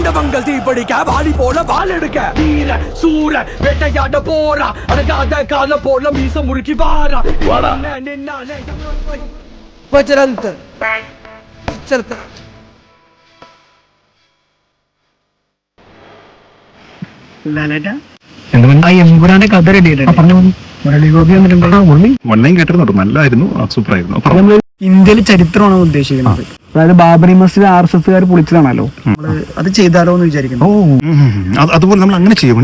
ஆண்டவங்கள் தீப்படிக்க வாலி போல வால் எடுக்க வீர சூர வேட்டையாட போறா அடங்காத கால போல மீச முறுக்கி வாரா എമ്പുരാന്റെ കഥ റെഡി വണ്ണയും കേട്ടിരുന്നു, നല്ലായിരുന്നു, സൂപ്പറായിരുന്നു. ഇന്ത്യയിൽ ചരിത്രമാണ് ഉദ്ദേശിക്കുന്നത്. അതായത് ബാബറി മസ്ജിദ് RSSകാർ പൊളിച്ചതാണല്ലോ, അത് ചെയ്താലോ എന്ന് വിചാരിക്കുന്നു. അതുപോലെ നമ്മൾ അങ്ങനെ ചെയ്യുമോ?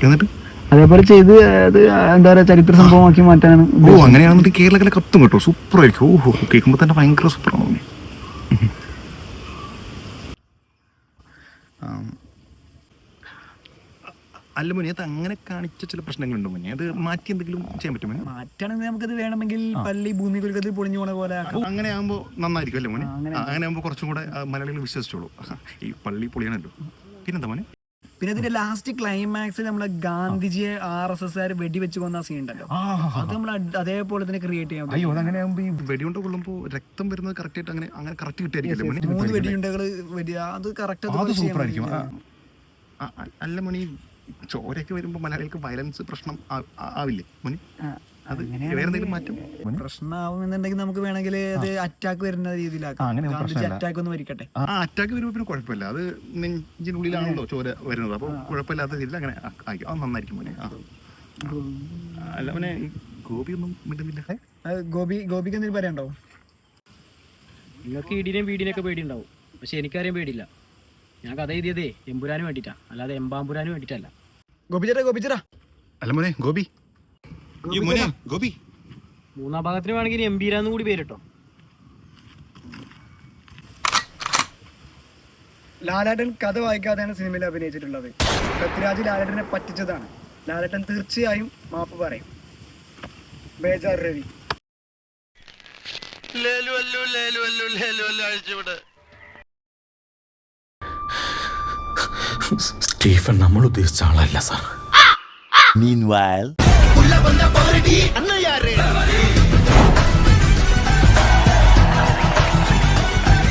എന്നിട്ട് അതേപോലെ ചെയ്ത് അത് എന്താ പറയാ ചരിത്ര സംഭവമാക്കി മാറ്റാനാണ്. അങ്ങനെയാണെന്നിട്ട് കേരളത്തിലെ കത്തും കേട്ടോ, സൂപ്പറായിരിക്കും. കേൾക്കുമ്പോ തന്നെ ഭയങ്കര സൂപ്പറാണ്. അല്ല മോനെ, അത് അങ്ങനെ കാണിച്ച ചില പ്രശ്നങ്ങളുണ്ട് മോനെ, അത് മാറ്റി എന്തെങ്കിലും ചെയ്യാൻ പറ്റുമോ? മാറ്റാണെങ്കിൽ നമുക്കത് വേണമെങ്കിൽ പള്ളി ഭൂമി കുലുക്കത്തിൽ പൊളിഞ്ഞു പോണ പോലെ അങ്ങനെ ആകുമ്പോൾ നന്നായിരിക്കും അല്ലേ മോനെ? അങ്ങനെ ആകുമ്പോൾ കുറച്ചും കൂടെ മലയാളികൾ വിശ്വസിച്ചോളൂ. ഈ പള്ളി പൊളിയാണല്ലോ. പിന്നെന്താ മോനെ? പിന്നെ ഇതിന്റെ ലാസ്റ്റ് ക്ലൈമാക്സ് നമ്മളെ ഗാന്ധിജിയെ RSSകാർ വെടിവെച്ച് കൊന്ന സീൻ ഉണ്ടല്ലോ, അത് നമ്മൾ അതേപോലെ തന്നെ ക്രിയേറ്റ് ചെയ്യാൻ പറ്റും. അങ്ങനെ ആകുമ്പോൾ ഈ വെടിയുണ്ട കൊള്ളുമ്പോൾ രക്തം വരുന്നത് കറക്റ്റ് ആയിട്ട് അങ്ങനെ കറക്റ്റ് കിട്ടിയായിരിക്കും. 3 വെടിയുണ്ടകൾ അത് കറക്റ്റ് സൂപ്പറായിരിക്കും. അല്ല മോനെ, ചോരയൊക്കെ വരുമ്പോ മലയാളികൾക്ക് വയലൻസ് പ്രശ്നം ആവില്ലേ മോനെ? അത് വേറെ എന്തെങ്കിലും മാറ്റം പ്രശ്നമാവുന്നുണ്ടെങ്കിൽ നമുക്ക് വേണമെങ്കിൽ അത് അറ്റാക്ക് വരുന്ന രീതിയിലാക്കാം. അറ്റാക്ക് ഒന്ന് വരിക്കട്ടെ. അറ്റാക്ക് വരുമ്പോ പിന്നെ കുഴപ്പമില്ല, അത് നെഞ്ചിനുള്ളിലാണല്ലോ ചോര വരുന്നത്, അപ്പൊ കുഴപ്പമില്ലാത്ത രീതിയിൽ അങ്ങനെ ആയിരിക്കും. അത് നന്നായിരിക്കും മോനെ. അല്ല മോനെ, ഗോപി ഒന്നും മിണ്ടുന്നില്ല. ഗോപിക്ക് എന്തെങ്കിലും പറയാനുണ്ടോ? നിങ്ങൾക്ക് ഇടിനെയും വീടിനെയൊക്കെ പേടിയുണ്ടാവും, പക്ഷെ എനിക്കാരെയും പേടിയില്ല. ഞാൻ കഥ എഴുതിയതേ എമ്പുരാന് വേണ്ടിയിട്ടാ, അല്ലാതെ എമ്പാമ്പുരാന് വേണ്ടിയിട്ടല്ല. ഗോപിച്ചേട്ടാ അല്ല മോനെ, ഗോപി 3-ാം ഭാഗത്തിന് വേണമെങ്കിൽ എംബീരാന്ന് കൂടി പേരിട്ടോ. ലാലേട്ടൻ കഥ വായിക്കാതെയാണ് സിനിമയിൽ അഭിനയിച്ചിട്ടുള്ളത്. പൃഥ്വിരാജ് ലാലേട്ടനെ പറ്റിച്ചതാണ്. ലാലേട്ടൻ തീർച്ചയായും മാപ്പ് പറയും. ബേജാർ രവി സ്റ്റീഫൻ നമ്മൾ ഉദ്ദേശിച്ച ആളല്ല സാർ. Meanwhile